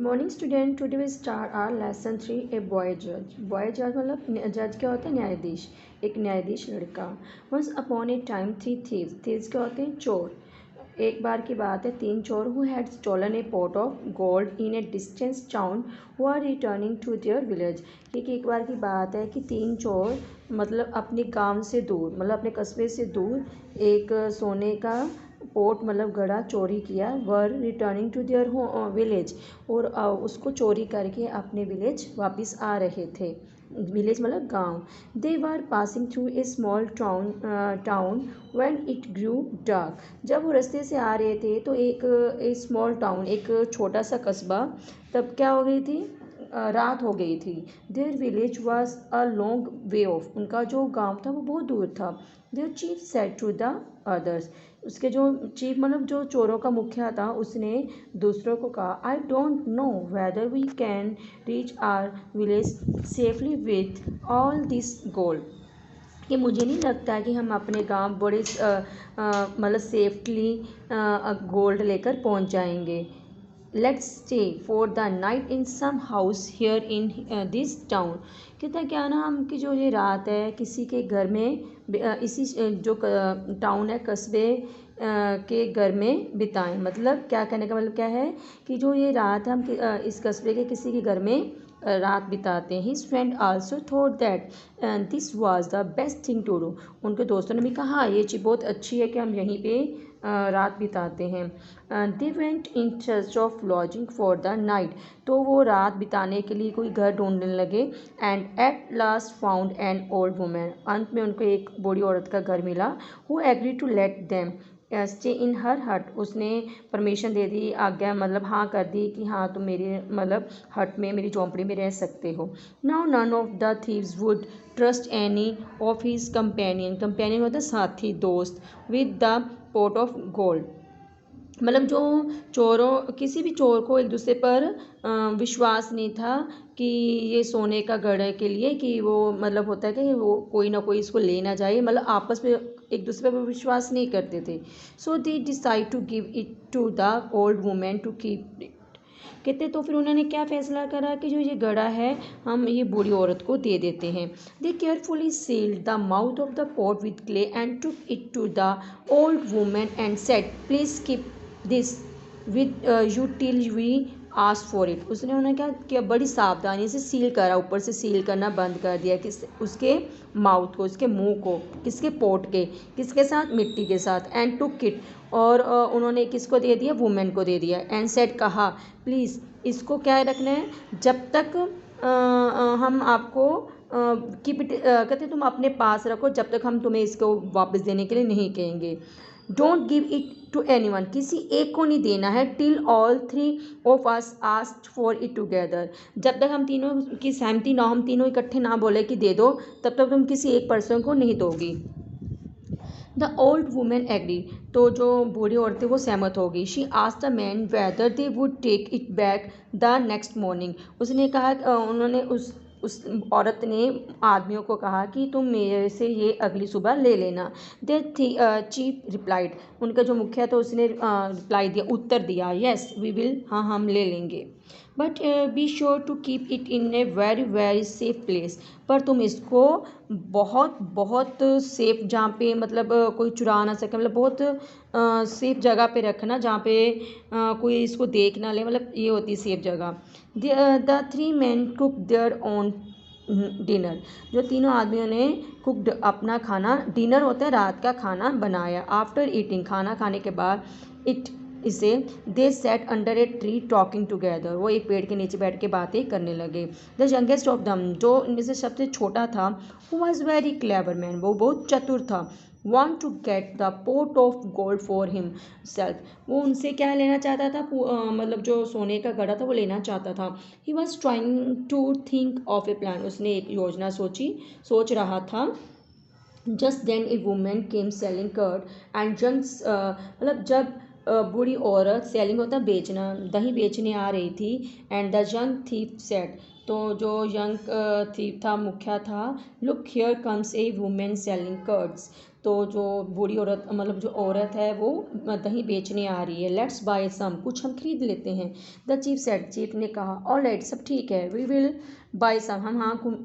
Morning student, today we start our lesson 3 a boy जज। Boy जज मतलब जज क्या होता है? न्यायाधीश। एक न्यायाधीश लड़का। Once upon a time 3 thieves. Thieves क्या होते हैं? चोर। एक बार की बात है, 3 चोर who had stolen a pot of gold in a distance town who are returning to their village. क्योंकि एक बार की बात है कि 3 चोर मतलब अपने गांव से दूर, मतलब अपने कस्बे से दूर एक सोने का पोट मतलब घड़ा चोरी किया। वर रिटर्निंग टू देयर विलेज, और उसको चोरी करके अपने विलेज वापस आ रहे थे। विलेज मतलब गांव। They were passing through a small town when it grew dark. जब वो रास्ते से आ रहे थे तो एक स्मॉल टाउन, एक छोटा सा कस्बा, तब क्या हो गई थी? रात हो गई थी। Their village was a long way off. उनका जो गांव था वो बहुत दूर था। Their chief said to the others. उसके जो चीफ मतलब जो चोरों का मुखिया था, उसने दूसरों को कहा, I don't know whether we can reach our village safely with all this gold. कि मुझे नहीं लगता कि हम अपने गांव बड़े मतलब सेफ्टली गोल्ड लेकर पहुंच जाएंगे। Let's stay for the night in some house here in this town. कहता क्या ना, हम की जो ये रात है किसी के घर में इसी जो टाउन है, कस्बे के घर में बिताएं। मतलब क्या कहने का मतलब क्या है कि जो ये रात है हम इस कस्बे के किसी के घर में रात बिताते हैं। His friend also thought that this was the best thing to do. उनके दोस्तों ने भी कहा ये चीज़ बहुत अच्छी है कि हम यहीं पे रात बिताते हैं। They went in search of lodging for the night. तो वो रात बिताने के लिए कोई घर ढूंढने लगे। And at last found an old women. अंत में उनको एक बूढ़ी औरत का घर मिला। Who agree to let them stay in her hut. उसने परमिशन दे दी, आज्ञा मतलब हाँ कर दी कि हाँ तुम मेरे मतलब हट में, मेरी झोंपड़ी में रह सकते हो। Now none of the thieves would trust any of his companion. Companion होता है साथी, दोस्त। With the pot of gold. मतलब जो चोरों, किसी भी चोर को एक दूसरे पर विश्वास नहीं था कि ये सोने का घड़ा के लिए कि वो मतलब होता है कि वो कोई ना कोई इसको ले ना जाए, मतलब आपस में एक दूसरे पर विश्वास नहीं करते थे। So they decide to give it to the old women to keep it. कहते तो फिर उन्होंने क्या फैसला करा कि जो ये घड़ा है हम ये बूढ़ी औरत को दे देते हैं। They carefully sealed the mouth of the pot with clay and took it to the old women and said, please keep this with you till we ask for it. उसने उन्हें क्या किया, बड़ी सावधानी से सील करा, ऊपर से सील करना बंद कर दिया, किस उसके माउथ को, उसके मुंह को, किसके पोट के, किसके साथ, मिट्टी के साथ। एंड टुक इट, और उन्होंने किसको दे दिया, वुमेन को दे दिया। एंड सेड कहा, प्लीज़ इसको क्या रखना है, जब तक हम आपको कीप इट कहते तुम अपने पास रखो, जब तक हम तुम्हें इसको वापस देने के लिए नहीं कहेंगे। Don't give it to anyone, किसी एक को नहीं देना है। Till all 3 of us asked for it together, जब तक हम तीनों की सहमति ना, हम तीनों इकट्ठे ना बोले कि दे दो, तब तक तुम किसी एक पर्सन को नहीं दोगी। द ओल्ड वुमेन एग्री, तो जो बूढ़ी औरतें वो सहमत होगी। She asked the man whether they would take it back the next morning. उसने कहा उन्होंने उस औरत ने आदमियों को कहा कि तुम मेरे से ये अगली सुबह ले लेना। दे चीफ रिप्लाइड, उनका जो मुखिया था उसने रिप्लाई दिया, उत्तर दिया, येस वी विल, हाँ हम ले लेंगे। But be sure to keep it in a very very safe place, पर तुम इसको बहुत बहुत सेफ, जहाँ पे मतलब कोई चुरा ना सके, मतलब बहुत सेफ जगह पे रखना जहाँ पे कोई इसको देख ना ले, मतलब ये होती है सेफ जगह। The 3 men cook their own dinner, जो तीनों आदमियों ने कुकड अपना खाना, डिनर होता है रात का खाना, बनाया। आफ्टर ईटिंग, खाना खाने के बाद, इसे they sat under a tree talking together, वो एक पेड़ के नीचे बैठ के बातें करने लगे। द यंगेस्ट ऑफ दम, जो इनमें से सबसे छोटा था, who was very clever man, वो बहुत चतुर था। want to get the pot of gold for himself, वो उनसे क्या लेना चाहता था, मतलब जो सोने का घड़ा था वो लेना चाहता था। he was trying to think of a plan, उसने एक योजना सोच रहा था। Just then a women came selling curd and junks, मतलब जब बूढ़ी औरत, सेलिंग होता है बेचना, दही बेचने आ रही थी। And the young thief said, तो जो यंग थीफ था, मुखिया था, look here comes A women selling curds, तो जो बूढ़ी औरत मतलब जो औरत है वो दही बेचने आ रही है, लेट्स बाय सम, कुछ हम खरीद लेते हैं। द चीफ सेड, चीफ ने कहा, ऑल राइट, सब ठीक है, वी विल बाय सम,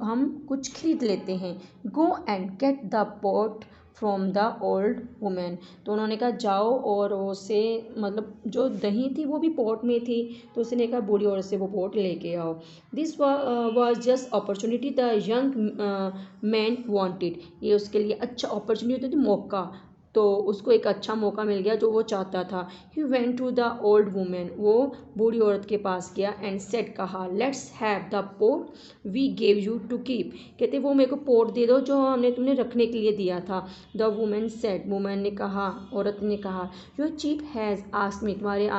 हम कुछ खरीद लेते हैं। Go and get the pot from the old women, तो उन्होंने कहा जाओ और उसे मतलब जो दही थी वो भी पॉट में थी, तो उसने कहा बूढ़ी औरत से वो पॉट लेके आओ। This was just opportunity the young man wanted, ये उसके लिए अच्छा अपॉर्चुनिटी थी, मौका, तो उसको एक अच्छा मौका मिल गया जो वो चाहता था। He went to the old women, वो बूढ़ी औरत के पास गया एंड सेड, कहा, let's have the pot we gave you to keep, कहते वो मेरे को पोट दे दो जो हमने तुमने रखने के लिए दिया था। द वुमेन सेड, वुमेन ने कहा, औरत ने कहा, your chief has asked me, तुम्हारे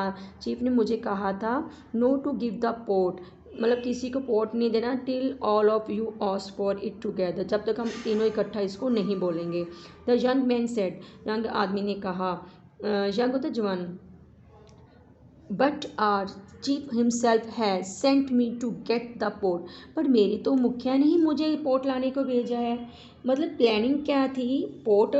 चीफ ने मुझे कहा था, no to give the pot, मतलब किसी को पोट नहीं देना, till all of you ask for it together, जब तक हम तीनों इकट्ठा इसको नहीं बोलेंगे। The young man said, young आदमी ने कहा, यंग होता जवान, but our chief himself has sent me to get the pot, पर मेरी तो मुखिया ने ही मुझे पोट लाने को भेजा है। मतलब प्लानिंग क्या थी, पोट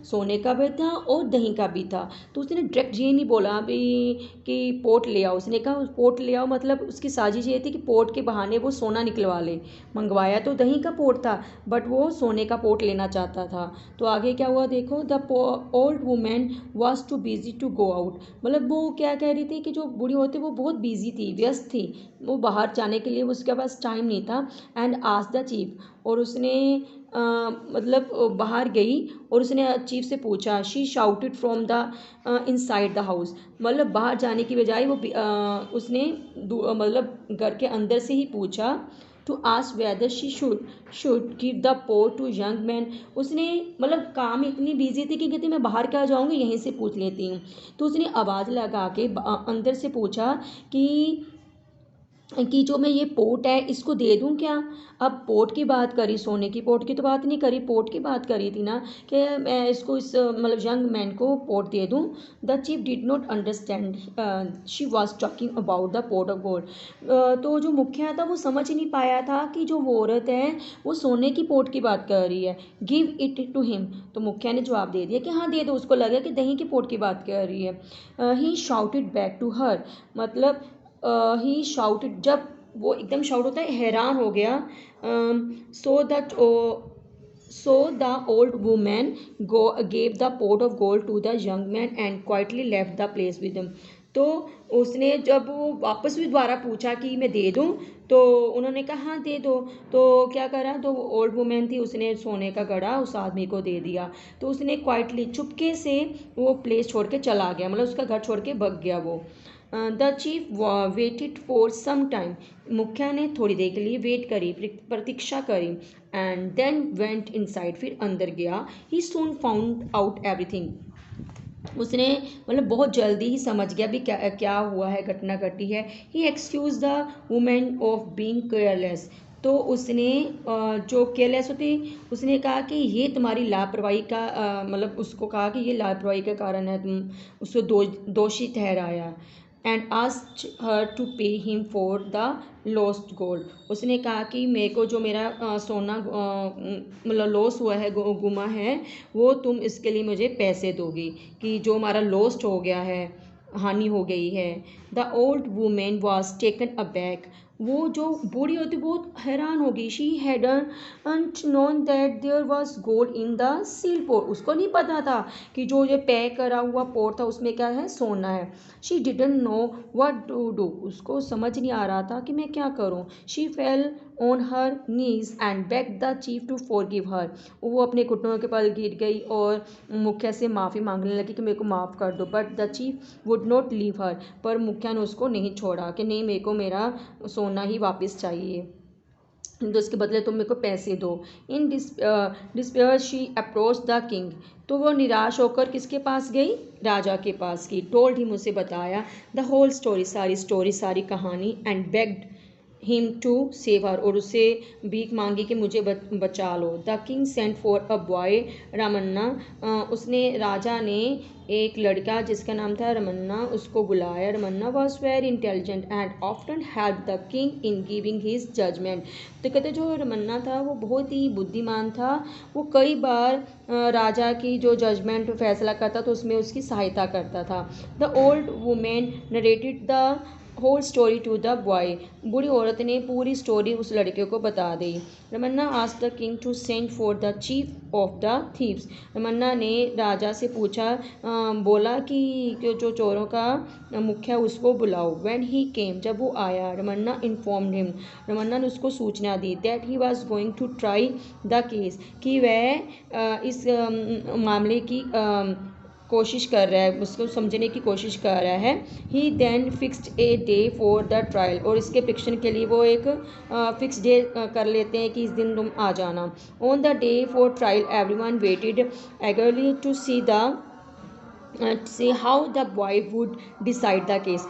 सोने का भी था और दही का भी था, तो उसने डायरेक्ट ये नहीं बोला अभी कि पोट ले आओ, उसने कहा पोट ले आओ, मतलब उसकी साजिश ये थी कि पोट के बहाने वो सोना निकलवा ले। मंगवाया तो दही का पोट था बट वो सोने का पोट लेना चाहता था। तो आगे क्या हुआ देखो, the old women was too busy to go out, मतलब वो क्या कह रही थी कि जो बूढ़ी औरत वो बहुत बिजी थी, व्यस्त थी, वो बाहर जाने के लिए उसके पास टाइम नहीं था। एंड आस्क्ड द चीफ, और उसने मतलब बाहर गई और उसने चीफ से पूछा, she shouted from the inside the house, मतलब बाहर जाने की बजाय वो उसने मतलब घर के अंदर से ही पूछा, to ask whether she should give the pot to young man, उसने मतलब काम इतनी बिजी थी कि कहती मैं बाहर क्या जाऊँगी, यहीं से पूछ लेती हूँ। तो उसने आवाज़ लगा के अंदर से पूछा कि जो मैं ये पोट है इसको दे दूं क्या। अब पोट की बात करी, सोने की पोट की तो बात नहीं करी, पोट की बात करी थी ना कि मैं इसको इस मतलब यंग मैन को पोट दे दूं। The chief did not understand she was talking about the pot of gold, तो जो मुखिया था वो समझ नहीं पाया था कि जो वो औरत है वो सोने की पोट की बात कर रही है। गिव इट टू हिम, तो मुखिया ने जवाब दे दिया कि हाँ दे दो, उसको लगा कि दही की पोट की बात कर रही है। ही शाउटेड बैक टू हर, मतलब ही शाउटेड, जब वो एकदम शाउट होता है हैरान हो गया। So the old women gave the pot of gold to the young man and quietly left the place with him, तो उसने जब वो वापस भी दोबारा पूछा कि मैं दे दूं, तो उन्होंने कहा हाँ दे दो, तो क्या करा, तो ओल्ड वुमेन थी, उसने सोने का घड़ा उस आदमी को दे दिया, तो उसने क्वाइटली चुपके से वो प्लेस छोड़ के चला गया, मतलब उसका घर छोड़ के भाग गया वो। The chief waited for some time, मुखिया ने थोड़ी देर के लिए वेट करी, प्रतीक्षा करी, एंड देन वेंट इनसाइड, फिर अंदर गया। ही सून फाउंड आउट एवरीथिंग, उसने मतलब बहुत जल्दी ही समझ गया भी क्या क्या हुआ है, घटना घटी है। He excuse the women of being careless, तो उसने जो केयरलेस होती, उसने कहा कि ये तुम्हारी लापरवाही का मतलब उसको कहा कि ये लापरवाही का कारण है, तुम उसको दोषी ठहराया। And asked her to pay him for the lost gold, उसने कहा कि मेरे को जो मेरा सोना मतलब लॉस हुआ है, गुमा है, वो तुम इसके लिए मुझे पैसे दोगी, कि जो हमारा लॉस्ट हो गया है, हानि हो गई है। The old women was taken aback, वो जो बूढ़ी होती बहुत हैरान हो गई। She hadn't known that there was gold in the seal pot, उसको नहीं पता था कि जो ये पैक करा हुआ पोट था उसमें क्या है, सोना है। She didn't know what to do, उसको समझ नहीं आ रहा था कि मैं क्या करूं। She fell on her knees and beg the chief to forgive her, वो अपने घुटनों के बल गिर गई और मुखिया से माफ़ी मांगने लगी कि मेरे को माफ़ कर दो। But the chief would not leave her, पर मुखिया ने उसको नहीं छोड़ा कि नहीं मेरे को मेरा सोना ही वापस चाहिए, तो इसके बदले तुम मेरे को पैसे दो। इन despair she approach the king, तो वो निराश होकर किसके पास गई, राजा के पास की। टोल्ड ही मुझसे बताया द होल स्टोरी, सारी स्टोरी सारी कहानी, and begged him to save her, और उससे भीख मांगी कि मुझे बचा लो। The king sent for a boy Ramanna, उसने राजा ने एक लड़का जिसका नाम था रमन्ना उसको बुलाया। Ramanna was very intelligent and often help the king in giving his judgment. तो कहते जो रमन्ना था वो बहुत ही बुद्धिमान था, वो कई बार राजा की जो जजमेंट फैसला करता तो उसमें उसकी सहायता करता था। The old women narrated the whole story to the boy, बूढ़ी औरत ने पूरी स्टोरी उस लड़के को बता दी। Ramanna asked the king to send for the chief of the thieves, Ramanna ने राजा से पूछा, बोला कि जो चोरों का मुखिया उसको बुलाओ। व्हेन ही केम, जब वो आया, रमन्ना इन्फॉर्म्ड हिम, रमन्ना ने उसको सूचना दी that he was going to try the case, कि वह इस मामले की कोशिश कर रहा है, उसको समझने की कोशिश कर रहा है। He then fixed a day for the trial, और इसके फिक्शन के लिए वो एक फिक्स डे कर लेते हैं कि इस दिन तुम आ जाना। On the day for trial everyone waited eagerly to see how the boy would decide the case.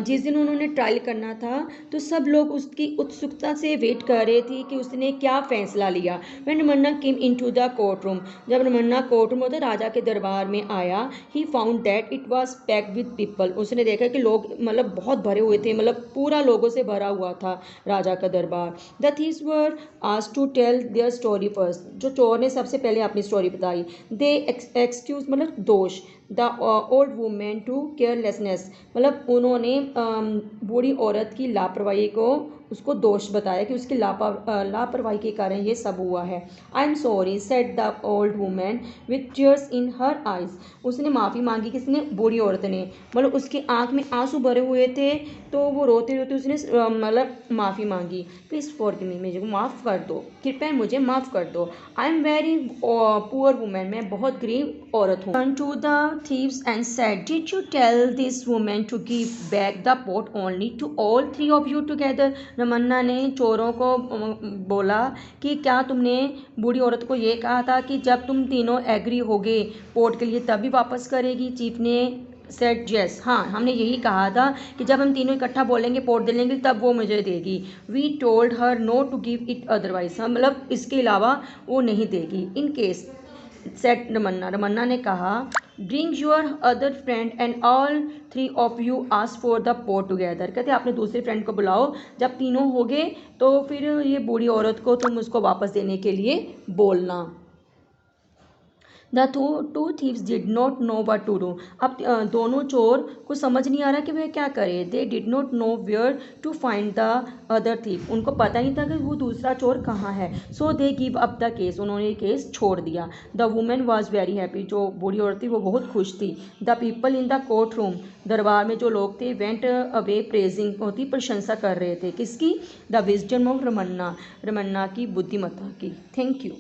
जिस दिन उन्होंने ट्रायल करना था तो सब लोग उसकी उत्सुकता से वेट कर रहे थे कि उसने क्या फैसला लिया। When Ramanna came into the court room, जब रमन्ना कोर्ट रूम होता राजा के दरबार में आया, he found that it was packed with people, उसने देखा कि लोग मतलब बहुत भरे हुए थे, मतलब पूरा लोगों से भरा हुआ था राजा का दरबार। The thieves were asked to tell their story first, जो चोर ने सबसे पहले अपनी स्टोरी बताई। दे एक्सक्यूज मतलब दोष the old women to carelessness, मतलब उन्होंने बूढ़ी औरत की लापरवाही को उसको दोष बताया कि उसकी लापरवाही के कारण ये सब हुआ है। I am sorry said the old women with tears in her eyes, उसने माफ़ी मांगी, किसने, बूढ़ी औरत ने, मतलब उसकी आंख में आंसू भरे हुए थे तो वो रोते रोते उसने मतलब माफ़ी मांगी। प्लीज़ फॉरगिव मी, मुझे माफ़ कर दो, कृपया मुझे माफ़ कर दो। I am very poor women, मैं बहुत गरीब औरत हूँ। Turn to the thieves and said, did you tell this woman to give back the pot only to all three of you together? Ramanna ने चोरों को बोला कि क्या तुमने बूढ़ी औरत को ये कहा था कि जब तुम तीनों एग्री होगे पोर्ट के लिए तभी वापस करेगी? चीफ ने सेड यस, हाँ हमने यही कहा था कि जब हम तीनों इकट्ठा बोलेंगे पोर्ट दे लेंगे तब वो मुझे देगी। We told her no to give it otherwise, मतलब इसके अलावा वो नहीं देगी। In case said Ramanna, Ramanna ने कहा, bring your other friend and all three of you ask for the pot together, कहते अपने दूसरे फ्रेंड को बुलाओ, जब तीनों हो गए तो फिर ये बूढ़ी औरत को तुम उसको वापस देने के लिए बोलना। The two thieves did not know what to do, अब दोनों चोर को समझ नहीं आ रहा कि वह क्या करे। They did not know where to find the other thief, उनको पता नहीं था कि वो दूसरा चोर कहाँ है। So they give up the case, उन्होंने ये केस छोड़ दिया। The women was very happy, जो बूढ़ी औरत थी वो बहुत खुश थी। The people in the court room, दरबार में जो लोग थे, वेंट अवे प्रेजिंग, होती प्रशंसा कर रहे थे, किसकी? The wisdom of Ramanna, Ramanna की बुद्धिमत्ता की। Thank you.